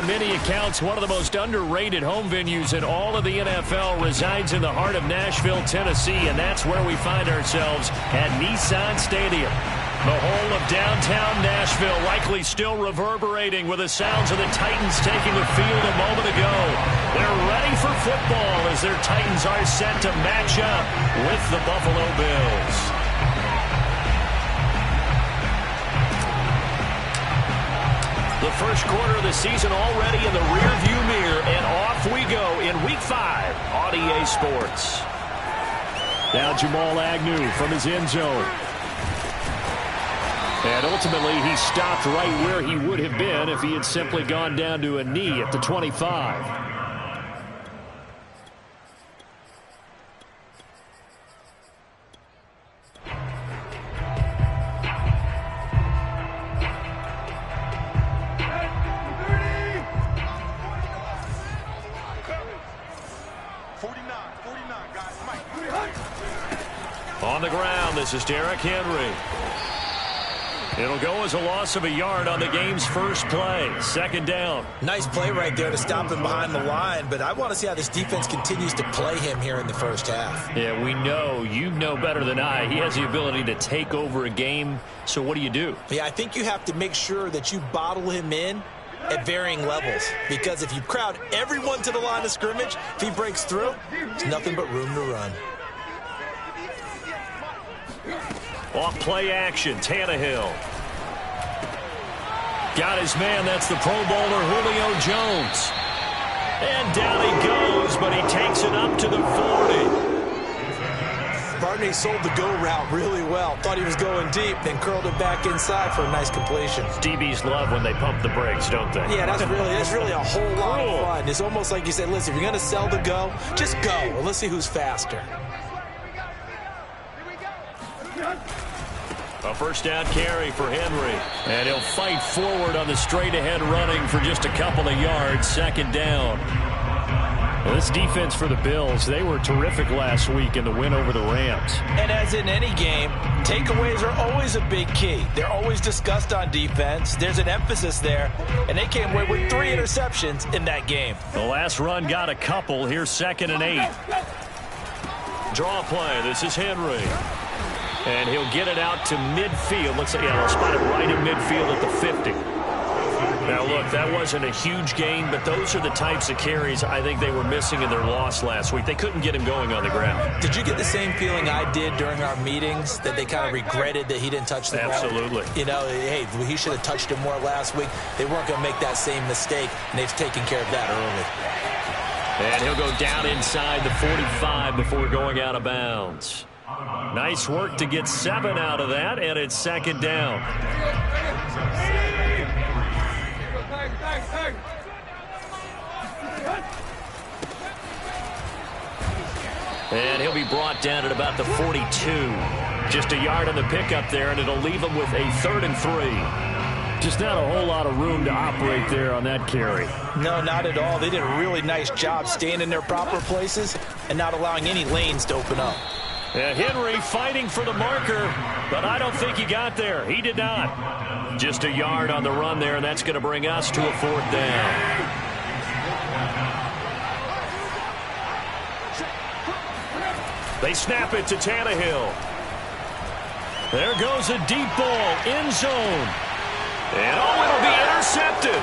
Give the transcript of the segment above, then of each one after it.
By many accounts, one of the most underrated home venues in all of the NFL resides in the heart of Nashville, Tennessee, and that's where we find ourselves at Nissan Stadium. The whole of downtown Nashville likely still reverberating with the sounds of the Titans taking the field a moment ago. They're ready for football as their Titans are set to match up with the Buffalo Bills. The first quarter of the season already in the rearview mirror, and off we go in Week 5 on EA Sports. Now Jamal Agnew from his end zone. And ultimately, he stopped right where he would have been if he had simply gone down to a knee at the 25. On the ground, this is Derrick Henry. It'll go as a loss of a yard on the game's first play. Second down. Nice play right there to stop him behind the line, but I want to see how this defense continues to play him here in the first half. Yeah, we know. You know better than I. He has the ability to take over a game, so what do you do? Yeah, I think you have to make sure that you bottle him in at varying levels, because if you crowd everyone to the line of scrimmage, if he breaks through, there's nothing but room to run. Off play action, Tannehill. Got his man, that's the Pro Bowler Julio Jones. And down he goes, but he takes it up to the 40. Barney sold the go route really well. Thought he was going deep, then curled it back inside for a nice completion. DBs love when they pump the brakes, don't they? Yeah, that's really a whole lot of fun. It's almost like you said, listen, if you're going to sell the go, just go. Well, let's see who's faster. A first down carry for Henry. And he'll fight forward on the straight-ahead running for just a couple of yards. Second down. Well, this defense for the Bills, they were terrific last week in the win over the Rams. And as in any game, takeaways are always a big key. They're always discussed on defense. There's an emphasis there. And they came away with 3 interceptions in that game. The last run got a couple. Here's 2nd and 8. Draw play. This is Henry. And he'll get it out to midfield. Looks like, yeah, they'll spot it right in midfield at the 50. Now, look, that wasn't a huge gain, but those are the types of carries I think they were missing in their loss last week. They couldn't get him going on the ground. Did you get the same feeling I did during our meetings, that they kind of regretted that he didn't touch the ball? Absolutely. You know, hey, he should have touched him more last week. They weren't going to make that same mistake, and they've taken care of that early. And he'll go down inside the 45 before going out of bounds. Nice work to get 7 out of that, and it's 2nd down. And he'll be brought down at about the 42. Just a yard on the pickup there, and it'll leave him with a 3rd and 3. Just not a whole lot of room to operate there on that carry. No, not at all. They did a really nice job staying in their proper places and not allowing any lanes to open up. And Henry fighting for the marker, but I don't think he got there. He did not. Just a yard on the run there, and that's going to bring us to a 4th down. They snap it to Tannehill. There goes a deep ball, end zone. And it'll be intercepted.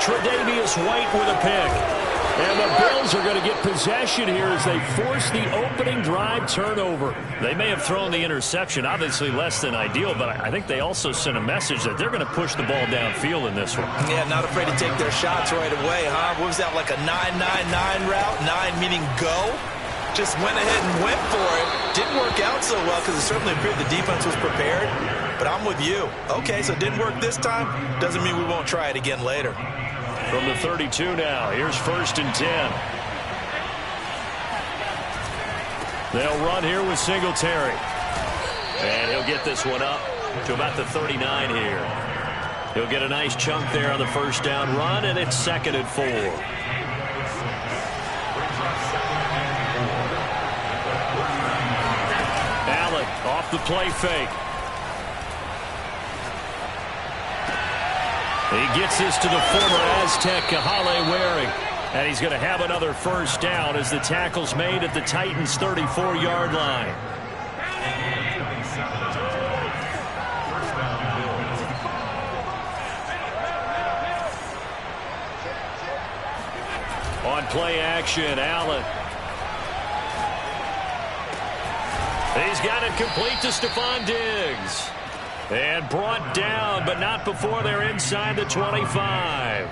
Tre'Davious White with a pick. And the Bills are going to get possession here as they force the opening drive turnover. They may have thrown the interception, obviously less than ideal, but I think they also sent a message that they're going to push the ball downfield in this one. Yeah, not afraid to take their shots right away, huh? What was that, like a 9-9-9 route? 9 meaning go? Just went ahead and went for it. Didn't work out so well because it certainly appeared the defense was prepared. But I'm with you. Okay, so it didn't work this time. Doesn't mean we won't try it again later. From the 32 now, here's 1st and 10. They'll run here with Singletary. And he'll get this one up to about the 39 here. He'll get a nice chunk there on the first down run, and it's 2nd and 4. Allen off the play fake. He gets this to the former Aztec, Kahale Waring. And he's going to have another first down as the tackle's made at the Titans' 34-yard line. On play action, Allen. He's got it complete to Stephon Diggs. And brought down, but not before they're inside the 25.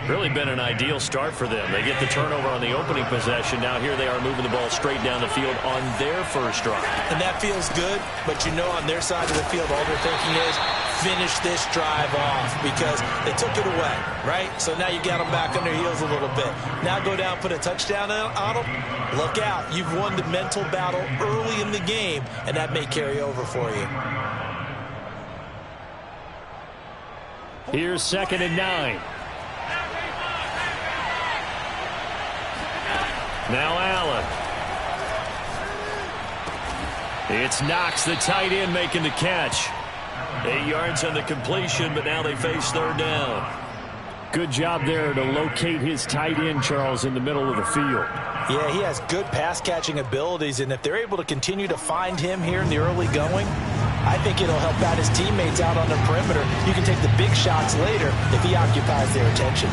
Really been an ideal start for them. They get the turnover on the opening possession. Now here they are moving the ball straight down the field on their first drive. And that feels good, but you know on their side of the field all they're thinking is finish this drive off because they took it away, right? So now you got them back on their heels a little bit. Now go down, put a touchdown on them. Look out. You've won the mental battle early in the game, and that may carry over for you. Here's 2nd and 9. Now Allen. It's Knox, the tight end, making the catch. 8 yards on the completion, but now they face 3rd down. Good job there to locate his tight end, Charles, in the middle of the field. Yeah, he has good pass-catching abilities, and if they're able to continue to find him here in the early going, I think it'll help out his teammates out on the perimeter. You can take the big shots later if he occupies their attention.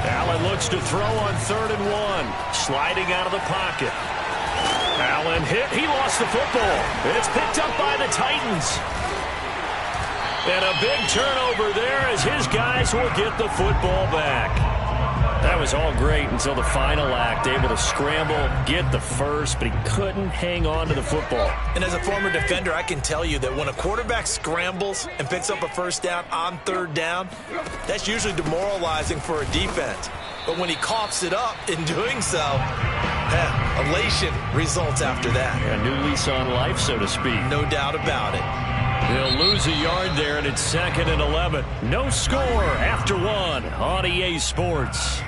Allen looks to throw on 3rd and 1. Sliding out of the pocket. Allen hit. He lost the football. It's picked up by the Titans. And a big turnover there as his guys will get the football back. That was all great until the final act. Able to scramble, get the first, but he couldn't hang on to the football. And as a former defender, I can tell you that when a quarterback scrambles and picks up a first down on 3rd down, that's usually demoralizing for a defense. But when he coughs it up in doing so, elation results after that. A new lease on life, so to speak. No doubt about it. He'll lose a yard there, and it's 2nd and 11. No score after 1 on EA Sports.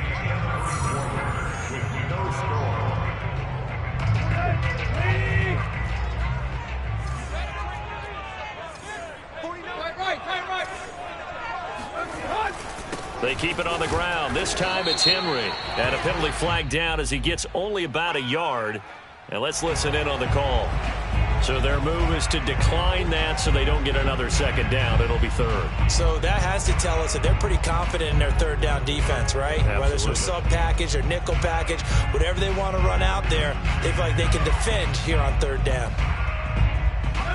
They keep it on the ground. This time it's Henry. And a penalty flag down as he gets only about a yard. And let's listen in on the call. So their move is to decline that so they don't get another 2nd down. It'll be 3rd. So that has to tell us that they're pretty confident in their 3rd down defense, right? Absolutely. Whether it's a sub package or nickel package, whatever they want to run out there, they feel like they can defend here on 3rd down.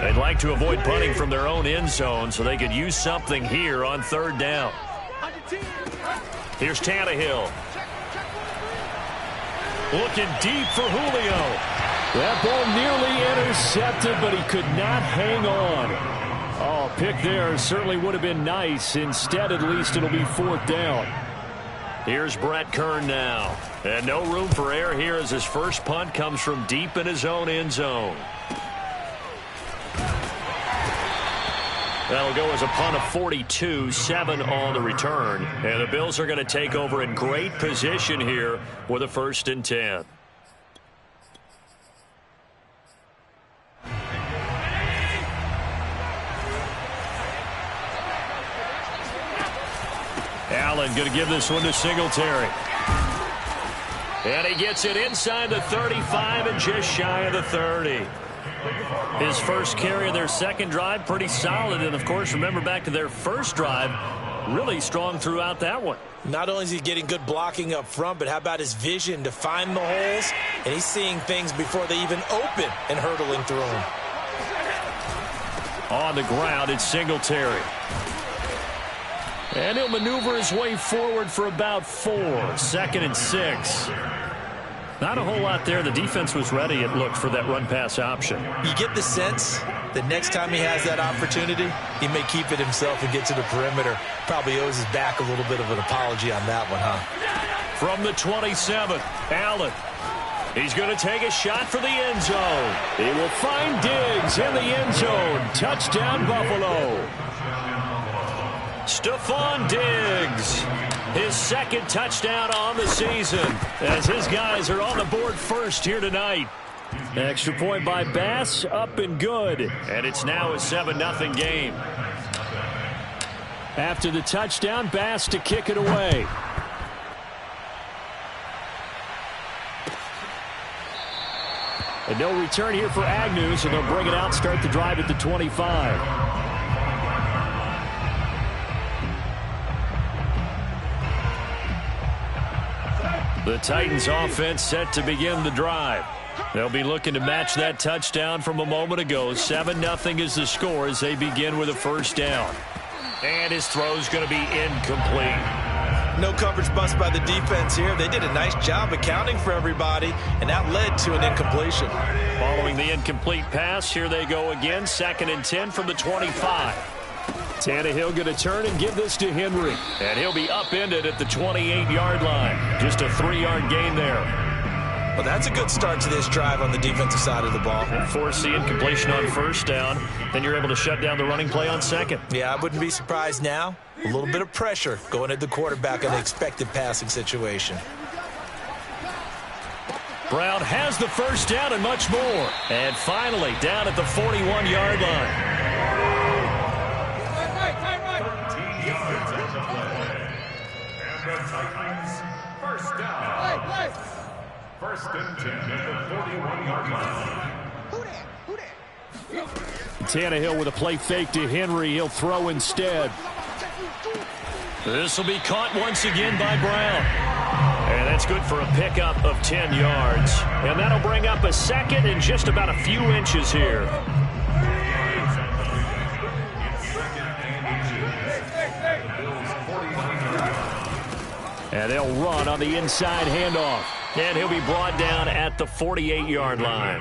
They'd like to avoid punting from their own end zone so they could use something here on 3rd down. Here's Tannehill. Looking deep for Julio. That ball nearly intercepted, but he could not hang on. Oh, pick there certainly would have been nice. Instead, at least it'll be 4th down. Here's Brett Kern now. And no room for error here as his first punt comes from deep in his own end zone. That'll go as a punt of 42, 7 on the return. And the Bills are going to take over in great position here with a 1st and 10. Allen going to give this one to Singletary. And he gets it inside the 35 and just shy of the 30. His first carry of their 2nd drive, pretty solid. And, of course, remember back to their first drive, really strong throughout that one. Not only is he getting good blocking up front, but how about his vision to find the holes? And he's seeing things before they even open and hurdling through them. On the ground, it's Singletary. And he'll maneuver his way forward for about 4. 2nd and 6. Not a whole lot there. The defense was ready, it looked, for that run-pass option. You get the sense that next time he has that opportunity, he may keep it himself and get to the perimeter. Probably owes his back a little bit of an apology on that one, huh? From the 27, Allen. He's going to take a shot for the end zone. He will find Diggs in the end zone. Touchdown, Buffalo. Stephon Diggs, his 2nd touchdown on the season, as his guys are on the board first here tonight. Extra point by Bass, up and good, and it's now a 7-0 game. After the touchdown, Bass to kick it away. And no return here for Agnew, so they'll bring it out, start the drive at the 25. The Titans offense set to begin the drive. They'll be looking to match that touchdown from a moment ago. 7-0 is the score as they begin with a first down. And his throw's going to be incomplete. No coverage bust by the defense here. They did a nice job accounting for everybody, and that led to an incompletion. Following the incomplete pass, here they go again. 2nd and 10 from the 25. Tannehill going to turn and give this to Henry. And he'll be upended at the 28-yard line. Just a 3-yard gain there. Well, that's a good start to this drive on the defensive side of the ball. And force the incompletion on first down. Then you're able to shut down the running play on second. Yeah, I wouldn't be surprised now. A little bit of pressure going at the quarterback in an expected passing situation. Brown has the first down and much more. And finally, down at the 41-yard line. First down. First and 10 at the 41-yard line. Tannehill with a play fake to Henry. He'll throw instead. This will be caught once again by Brown. And that's good for a pickup of 10 yards. And that'll bring up a second and just about a few inches here. And they'll run on the inside handoff. And he'll be brought down at the 48-yard line.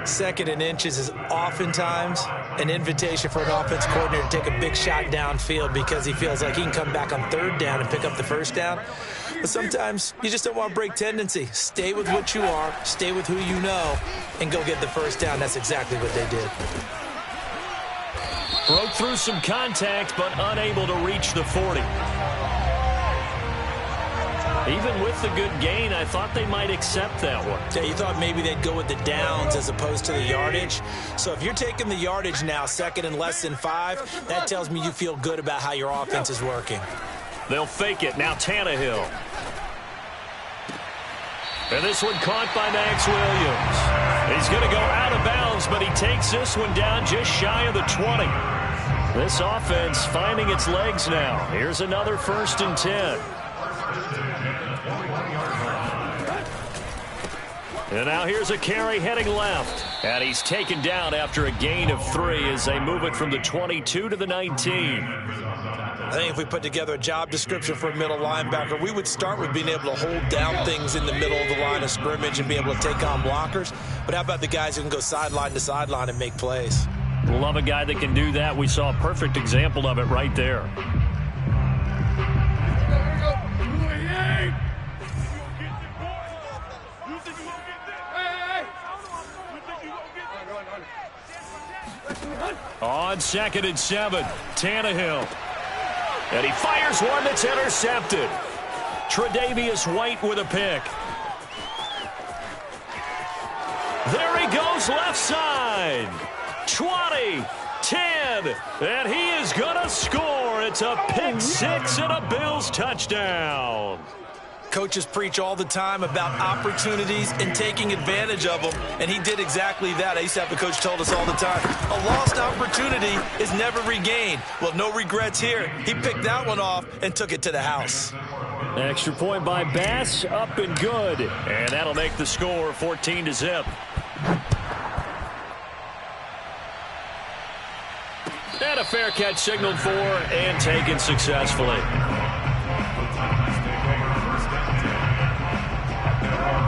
2nd and inches is oftentimes an invitation for an offense coordinator to take a big shot downfield because he feels like he can come back on 3rd down and pick up the first down. But sometimes you just don't want to break tendency. Stay with what you are, stay with who you know, and go get the first down. That's exactly what they did. Broke through some contact, but unable to reach the 40. Even with the good gain, I thought they might accept that one. Yeah, you thought maybe they'd go with the downs as opposed to the yardage. So if you're taking the yardage now, 2nd and less than 5, that tells me you feel good about how your offense is working. They'll fake it. Now Tannehill. And this one caught by Max Williams. He's going to go out of bounds, but he takes this one down just shy of the 20. This offense finding its legs now. Here's another 1st and 10. And now here's a carry heading left. And he's taken down after a gain of 3 as they move it from the 22 to the 19. I think if we put together a job description for a middle linebacker, we would start with being able to hold down things in the middle of the line of scrimmage and be able to take on blockers. But how about the guys who can go sideline to sideline and make plays? Love a guy that can do that. We saw a perfect example of it right there. On 2nd and 7, Tannehill. And he fires one that's intercepted. Tre'Davious White with a pick. There he goes left side. 20, 10, and he is going to score. It's a pick 6 and a Bills touchdown. Coaches preach all the time about opportunities and taking advantage of them, and he did exactly that. I used to have a coach told us all the time, a lost opportunity is never regained. Well, no regrets here. He picked that one off and took it to the house. Extra point by Bass, up and good. And that'll make the score 14-0. And a fair catch signaled for and taken successfully.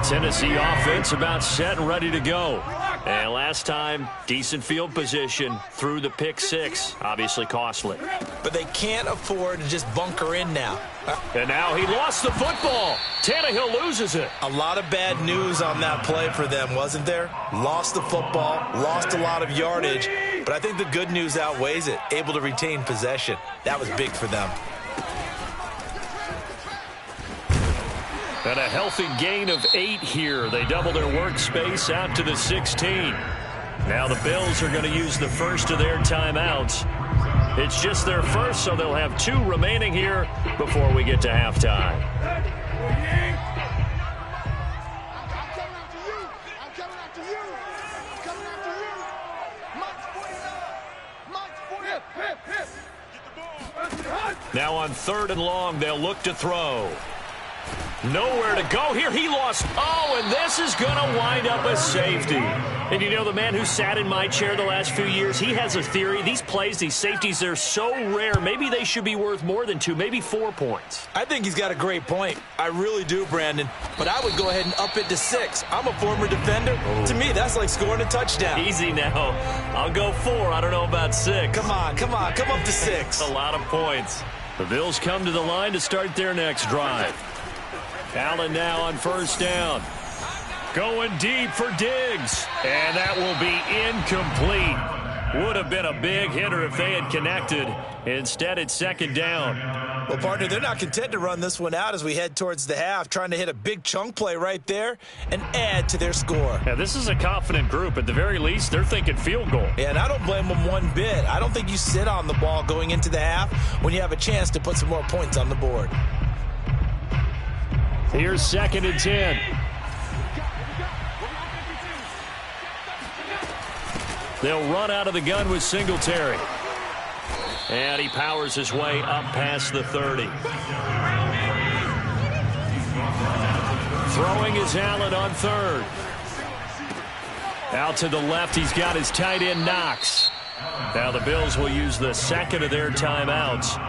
Tennessee offense about set and ready to go. And last time, decent field position through the pick 6. Obviously costly. But they can't afford to just bunker in now. And now he lost the football. Tannehill loses it. A lot of bad news on that play for them, wasn't there? Lost the football, lost a lot of yardage. But I think the good news outweighs it. Able to retain possession. That was big for them. And a healthy gain of 8 here. They double their workspace out to the 16. Now the Bills are going to use the first of their timeouts. It's just their first, so they'll have 2 remaining here before we get to halftime. Now on 3rd and long, they'll look to throw. Nowhere to go here. He lost. Oh, and this is going to wind up a safety. And you know, the man who sat in my chair the last few years, he has a theory. These plays, these safeties, they're so rare. Maybe they should be worth more than 2, maybe 4 points. I think he's got a great point. I really do, Brandon. But I would go ahead and up it to 6. I'm a former defender. Oh. To me, that's like scoring a touchdown. Easy now. I'll go 4. I don't know about 6. Come on. Come up to 6. A lot of points. The Bills come to the line to start their next drive. Allen now on 1st down. Going deep for Diggs. And that will be incomplete. Would have been a big hitter if they had connected. Instead, it's 2nd down. Well, partner, they're not content to run this one out as we head towards the half, trying to hit a big chunk play right there and add to their score. Yeah, this is a confident group. At the very least, they're thinking field goal. Yeah, and I don't blame them one bit. I don't think you sit on the ball going into the half when you have a chance to put some more points on the board. Here's 2nd and 10. They'll run out of the gun with Singletary. And he powers his way up past the 30. Throwing is Allen on 3rd. Out to the left, he's got his tight end Knox. Now the Bills will use the 2nd of their timeouts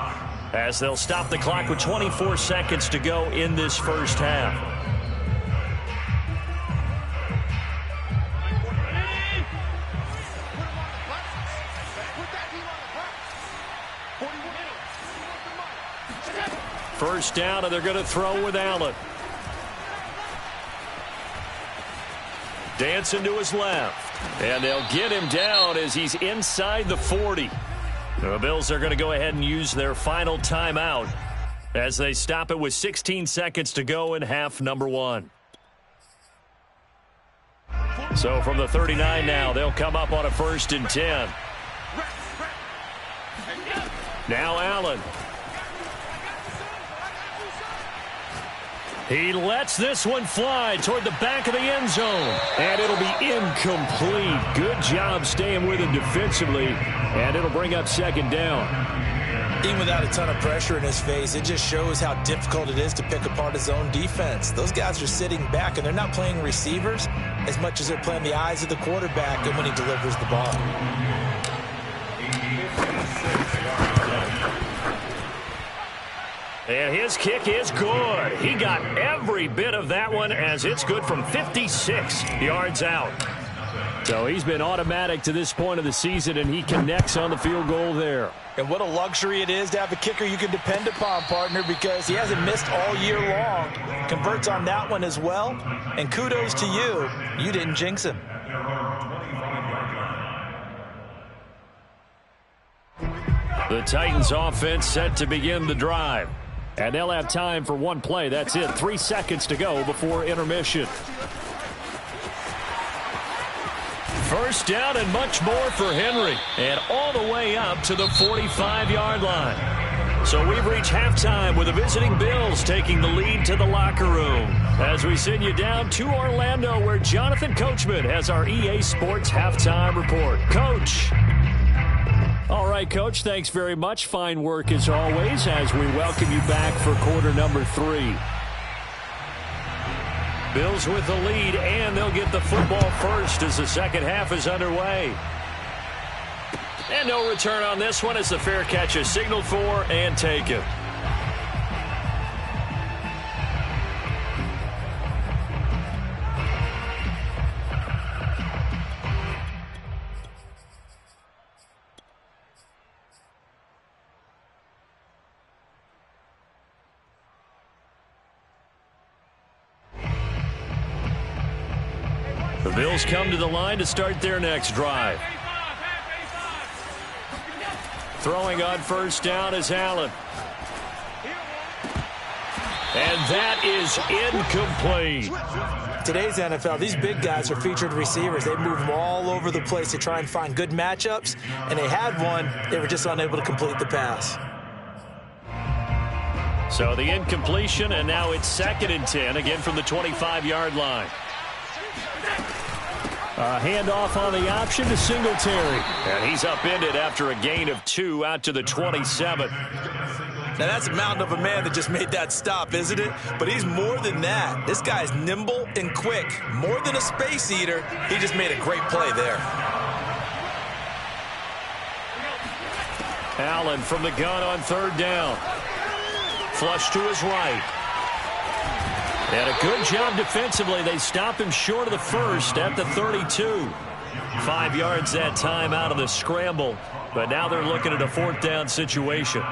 as they'll stop the clock with 24 seconds to go in this first half. First down, and they're going to throw with Allen. Dancing to his left. And they'll get him down as he's inside the 40. The Bills are going to go ahead and use their final timeout as they stop it with 16 seconds to go in half number 1. So from the 39 now, they'll come up on a 1st and 10. Now Allen. He lets this one fly toward the back of the end zone. And it'll be incomplete. Good job staying with him defensively. And it'll bring up 2nd down. Even without a ton of pressure in his face, it just shows how difficult it is to pick apart his own defense. Those guys are sitting back, and they're not playing receivers as much as they're playing the eyes of the quarterback and when he delivers the ball. And his kick is good. He got every bit of that one as it's good from 56 yards out. So he's been automatic to this point of the season, and he connects on the field goal there. And what a luxury it is to have a kicker you can depend upon, partner, because he hasn't missed all year long. Converts on that one as well. And kudos to you. You didn't jinx him. The Titans offense set to begin the drive. And they'll have time for one play. That's it. 3 seconds to go before intermission. First down and much more for Henry. And all the way up to the 45-yard line. So we've reached halftime with the visiting Bills taking the lead to the locker room. As we send you down to Orlando, where Jonathan Coachman has our EA Sports halftime report. Coach. All right, Coach, thanks very much. Fine work as always as we welcome you back for quarter number 3. Bills with the lead, and they'll get the football first as the second half is underway. And no return on this one as the fair catch is signaled for and taken. The Bills come to the line to start their next drive. Throwing on first down is Allen. And that is incomplete. Today's NFL, these big guys are featured receivers. They move them all over the place to try and find good matchups, and they had one. They were just unable to complete the pass. So the incompletion, and now it's 2nd and 10, again from the 25-yard line. Handoff on the option to Singletary. And he's upended after a gain of 2 out to the 27. Now, that's a mountain of a man that just made that stop, isn't it? But he's more than that. This guy's nimble and quick. More than a space eater, he just made a great play there. Allen from the gun on 3rd down. Flush to his right. And a good job defensively. They stop him short of the first at the 32. 5 yards that time out of the scramble. But now they're looking at a 4th down situation.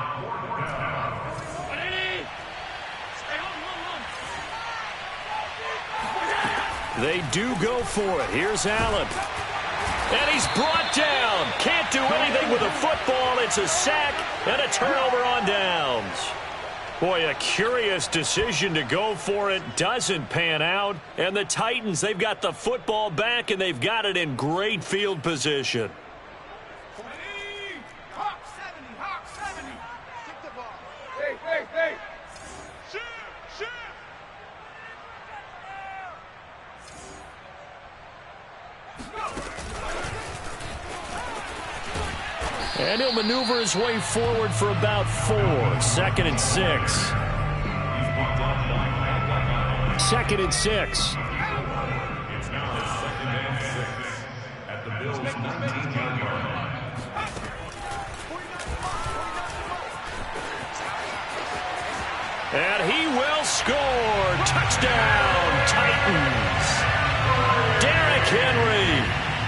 They do go for it. Here's Allen. And he's brought down. Can't do anything with a football. It's a sack and a turnover on downs. Boy, a curious decision to go for it. Doesn't pan out. And the Titans, they've got the football back, and they've got it in great field position. Hawk 70. Kick the ball. Hey. Shoot. And he'll maneuver his way forward for about 4. 2nd and 6. 2nd and 6. It's now 2nd and 6 at the Bills' 19-yard line. And he will score. Touchdown, Titans. Derrick Henry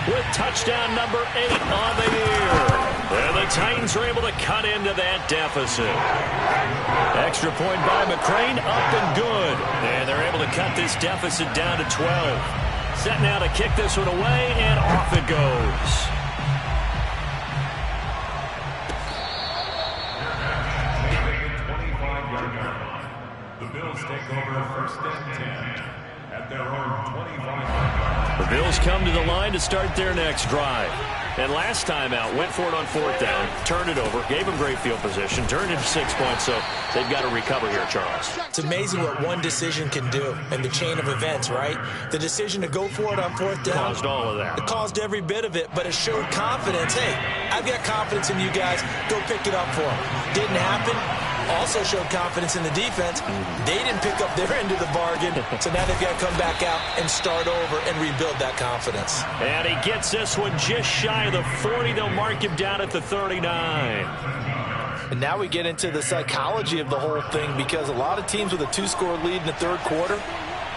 with touchdown number 8 on the year. And the Titans are able to cut into that deficit. Extra point by McCrane, up and good. And they're able to cut this deficit down to 12. Set now to kick this one away, and off it goes. The Bills take over 1st and 10 at their own 25-yard line. The Bills come to the line to start their next drive. And last time out, went for it on 4th down, turned it over, gave them great field position, turned it 6 points, so they've got to recover here, Charles. It's amazing what one decision can do in the chain of events, right? The decision to go for it on 4th down. Caused all of that. It caused every bit of it, but it showed confidence. Hey, I've got confidence in you guys. Go pick it up for them. Didn't happen. Also showed confidence in the defense. They didn't pick up their end of the bargain, so now they've got to come back out and start over and rebuild that confidence. And he gets this one just shy of the 40. They'll mark him down at the 39. And now we get into the psychology of the whole thing, because a lot of teams with a 2-score lead in the 3rd quarter,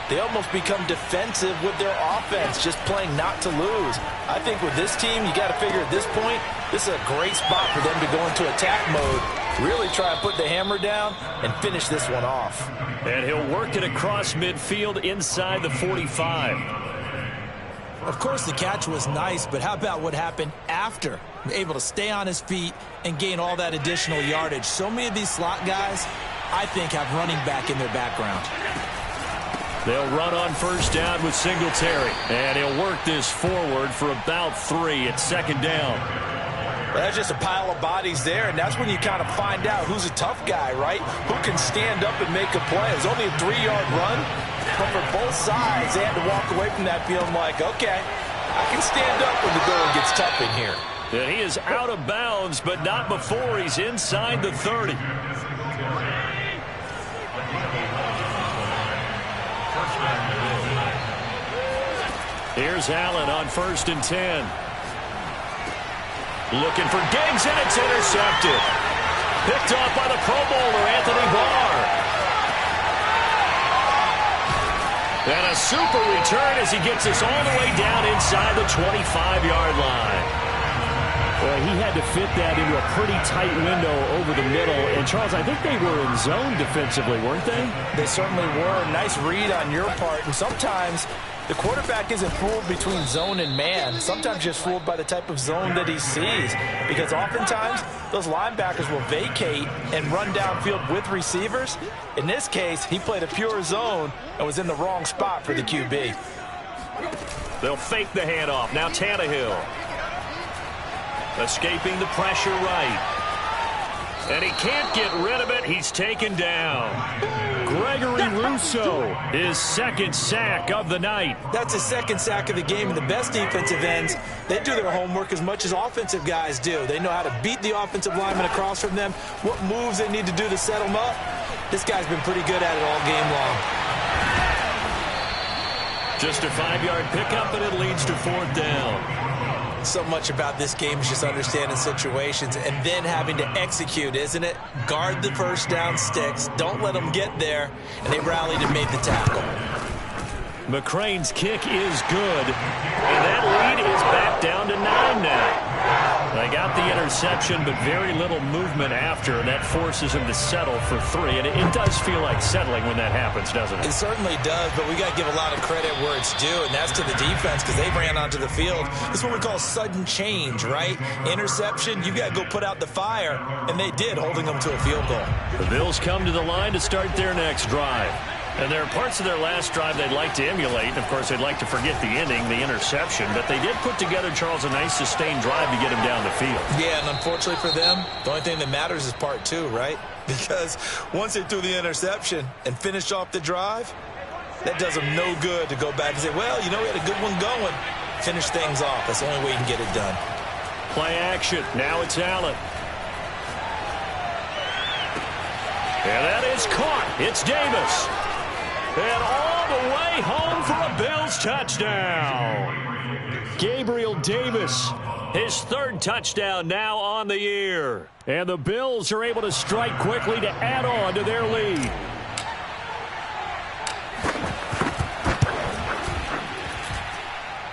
they almost become defensive with their offense, just playing not to lose. I think with this team, you got to figure at this point, this is a great spot for them to go into attack mode, really try and put the hammer down and finish this one off. And he'll work it across midfield inside the 45. Of course, the catch was nice, but how about what happened after? Able to stay on his feet and gain all that additional yardage. So many of these slot guys, I think, have running back in their background. They'll run on 1st down with Singletary. And he'll work this forward for about 3 at 2nd down. Well, that's just a pile of bodies there, and that's when you kind of find out who's a tough guy, right? Who can stand up and make a play. It was only a 3-yard run, but for both sides, they had to walk away from that feeling like, okay, I can stand up when the going gets tough in here. And he is out of bounds, but not before he's inside the 30. Here's Allen on 1st and 10. Looking for Diggs, and it's intercepted. Picked off by the Pro Bowler, Anthony Barr. And a super return as he gets us all the way down inside the 25-yard line. Well, he had to fit that into a pretty tight window over the middle. And, Charles, I think they were in zone defensively, weren't they? They certainly were. Nice read on your part. And sometimes The quarterback isn't fooled between zone and man. Sometimes just fooled by the type of zone that he sees. Because oftentimes, those linebackers will vacate and run downfield with receivers. In this case, he played a pure zone and was in the wrong spot for the QB. They'll fake the handoff. Now Tannehill. Escaping the pressure right. And he can't get rid of it. He's taken down. Gregory Rousseau, his second sack of the night. That's his second sack of the game. And the best defensive ends, they do their homework as much as offensive guys do. They know how to beat the offensive lineman across from them, what moves they need to do to set them up. This guy's been pretty good at it all game long. Just a 5-yard pickup, and it leads to 4th down. So much about this game is just understanding situations and then having to execute, isn't it? Guard the first down sticks. Don't let them get there. And they rallied and made the tackle. McCrane's kick is good. And that lead is back down to 9 now. They got the interception, but very little movement after, and that forces him to settle for 3. And it does feel like settling when that happens, doesn't it? It certainly does, but we got to give a lot of credit where it's due, and that's to the defense because they ran onto the field. This is what we call sudden change, right? Interception, you got to go put out the fire, and they did, holding them to a field goal. The Bills come to the line to start their next drive. And there are parts of their last drive they'd like to emulate. Of course, they'd like to forget the ending, the interception. But they did put together, Charles, a nice sustained drive to get him down the field. Yeah, and unfortunately for them, the only thing that matters is part 2, right? Because once they threw the interception and finished off the drive, that does them no good to go back and say, well, you know, we had a good one going. Finish things off. That's the only way you can get it done. Play action. Now it's Allen. And that is caught. It's Davis. And all the way home for a Bills touchdown. Gabriel Davis, his 3rd touchdown now on the year. And the Bills are able to strike quickly to add on to their lead.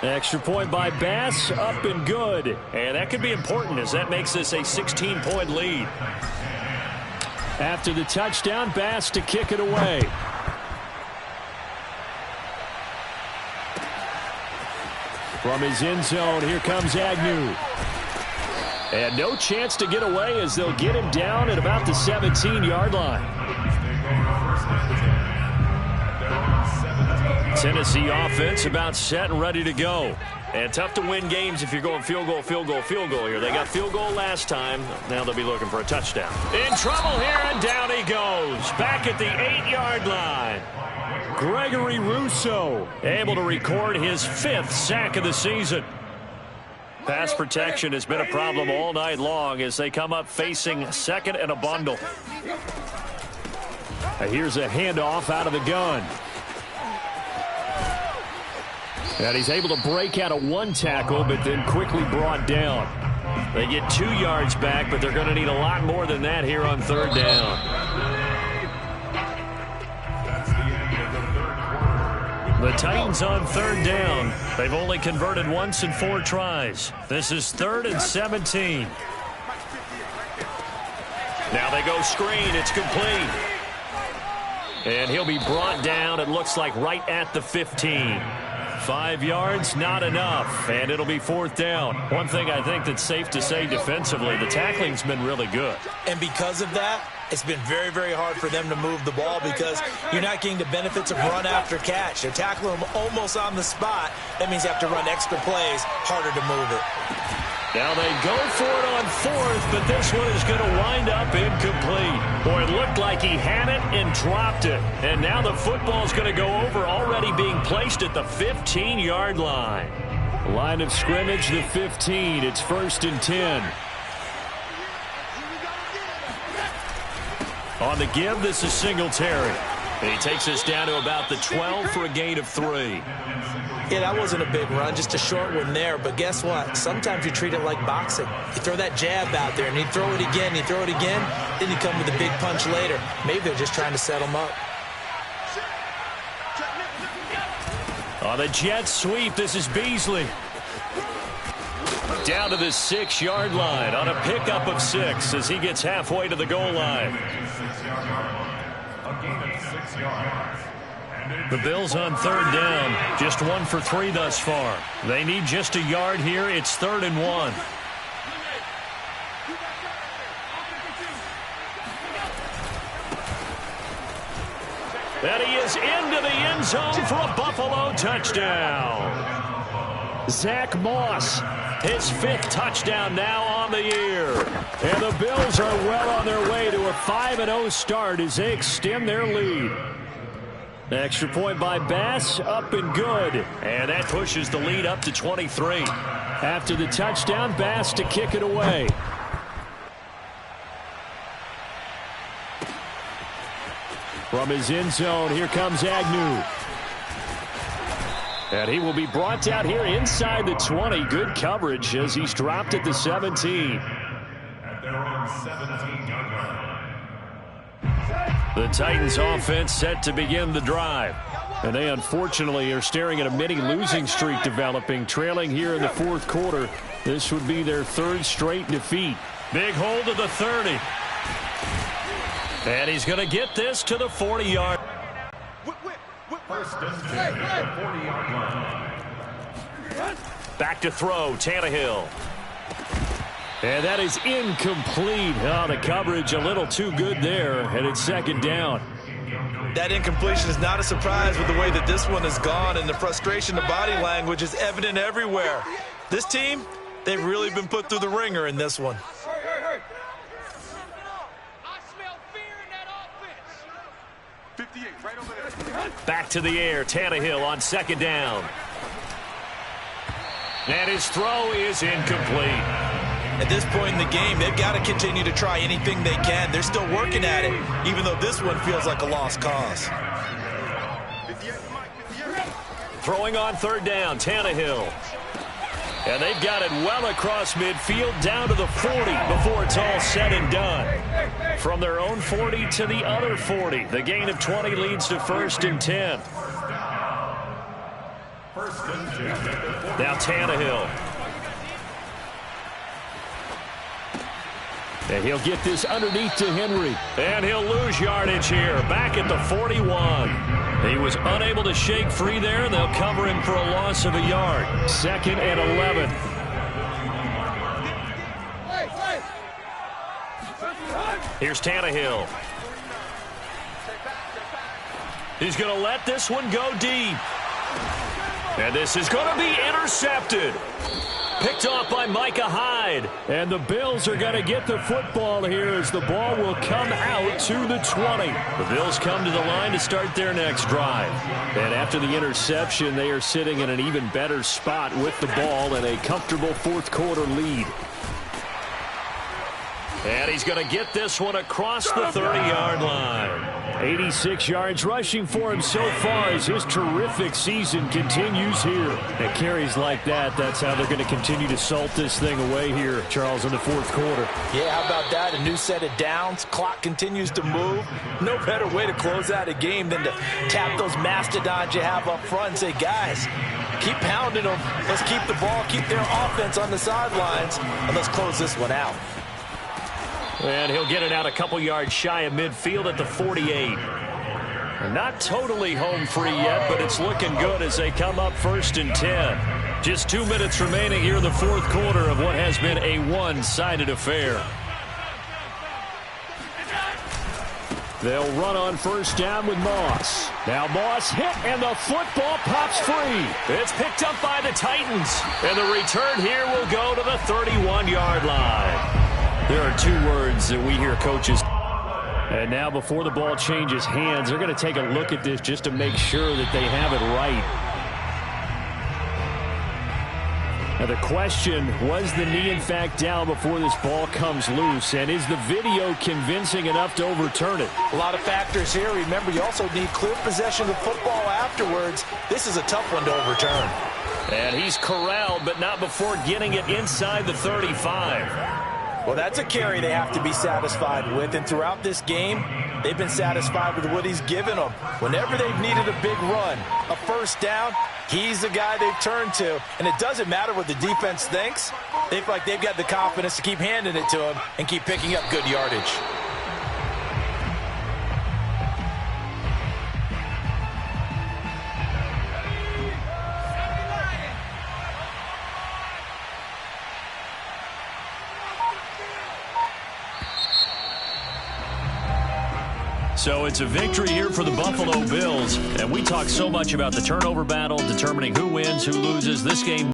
Extra point by Bass, up and good. And that could be important as that makes this a 16-point lead. After the touchdown, Bass to kick it away. From his end zone, here comes Agnew. And no chance to get away as they'll get him down at about the 17-yard line. Tennessee offense about set and ready to go. And tough to win games if you're going field goal, field goal, field goal here. They got field goal last time. Now they'll be looking for a touchdown. In trouble here, and down he goes. Back at the 8-yard line. Gregory Rousseau able to record his 5th sack of the season. Pass protection has been a problem all night long as they come up facing 2nd and a bundle. Here's a handoff out of the gun. And he's able to break out of 1 tackle, but then quickly brought down. They get 2 yards back, but they're going to need a lot more than that here on 3rd down. The Titans on 3rd down. They've only converted once in 4 tries. This is 3rd and 17. Now they go screen. It's complete. And he'll be brought down, it looks like, right at the 15. 5 yards, not enough, and it'll be 4th down. One thing I think that's safe to say defensively, the tackling's been really good. And because of that, it's been very, very hard for them to move the ball because you're not getting the benefits of run after catch. They're tackling them almost on the spot. That means you have to run extra plays, harder to move it. Now they go for it on 4th, but this one is going to wind up incomplete. Boy, it looked like he had it and dropped it. And now the football's going to go over, already being placed at the 15-yard line. Line of scrimmage, the 15. It's 1st and 10. On the give, this is Singletary. And he takes us down to about the 12 for a gain of 3. Yeah, that wasn't a big run, just a short one there. But guess what? Sometimes you treat it like boxing. You throw that jab out there, and you throw it again, you throw it again, then you come with a big punch later. Maybe they're just trying to set them up. On the jet sweep, this is Beasley. Down to the 6-yard line on a pickup of 6 as he gets halfway to the goal line. A gain of 6 yards. And The Bills on third down, just 1 for 3 thus far. They need just a yard here. It's 3rd and 1. And he is into the end zone for a Buffalo touchdown. Zach Moss, his 5th touchdown now on the year. And the Bills are well on their way to a 5-0 start as they extend their lead. Extra point by Bass, up and good. And that pushes the lead up to 23. After the touchdown, Bass to kick it away. From his end zone, here comes Agnew. And he will be brought down here inside the 20. Good coverage as he's dropped at the 17. At their own 17-yard line. The Titans offense set to begin the drive. And they unfortunately are staring at a mini losing streak developing, trailing here in the 4th quarter. This would be their 3rd straight defeat. Big hold of the 30. And he's going to get this to the 40-yard. First and 10 at the 40-yard line. Back to throw, Tannehill. And that is incomplete. Oh, the coverage a little too good there, and it's 2nd down. That incompletion is not a surprise with the way that this one has gone, and the frustration, the body language is evident everywhere. This team, they've really been put through the ringer in this one. Back to the air, Tannehill on 2nd down. And his throw is incomplete. At this point in the game, they've got to continue to try anything they can. They're still working at it, even though this one feels like a lost cause. Throwing on 3rd down, Tannehill. And they've got it well across midfield down to the 40 before it's all said and done. From their own 40 to the other 40. The gain of 20 leads to 1st and 10. Now Tannehill. And he'll get this underneath to Henry. And he'll lose yardage here. Back at the 41. He was unable to shake free there. They'll cover him for a loss of a yard. 2nd and 11. Here's Tannehill. He's going to let this one go deep. And this is going to be intercepted. Picked off by Micah Hyde. And the Bills are going to get the football here as the ball will come out to the 20. The Bills come to the line to start their next drive. And after the interception, they are sitting in an even better spot with the ball and a comfortable 4th quarter lead. And he's going to get this one across the 30-yard line. 86 yards rushing for him so far as his terrific season continues here. And carries like that, that's how they're going to continue to salt this thing away here, Charles, in the 4th quarter. Yeah, how about that? A new set of downs. Clock continues to move. No better way to close out a game than to tap those mastodons you have up front and say, guys, keep pounding them. Let's keep the ball, keep their offense on the sidelines, and let's close this one out. And he'll get it out a couple yards shy of midfield at the 48. Not totally home free yet, but it's looking good as they come up 1st and 10. Just 2 minutes remaining here in the 4th quarter of what has been a one-sided affair. They'll run on 1st down with Moss. Now Moss hit, and the football pops free. It's picked up by the Titans. And the return here will go to the 31-yard line. There are 2 words that we hear coaches. And now before the ball changes hands, they're going to take a look at this just to make sure that they have it right. Now the question, was the knee in fact down before this ball comes loose? And is the video convincing enough to overturn it? A lot of factors here. Remember, you also need clear possession of football afterwards. This is a tough one to overturn. And he's corralled, but not before getting it inside the 35. Well, that's a carry they have to be satisfied with, and throughout this game, they've been satisfied with what he's given them. Whenever they've needed a big run, a 1st down, he's the guy they've turned to, and it doesn't matter what the defense thinks. They feel like they've got the confidence to keep handing it to him and keep picking up good yardage. So it's a victory here for the Buffalo Bills. And we talk so much about the turnover battle, determining who wins, who loses. This game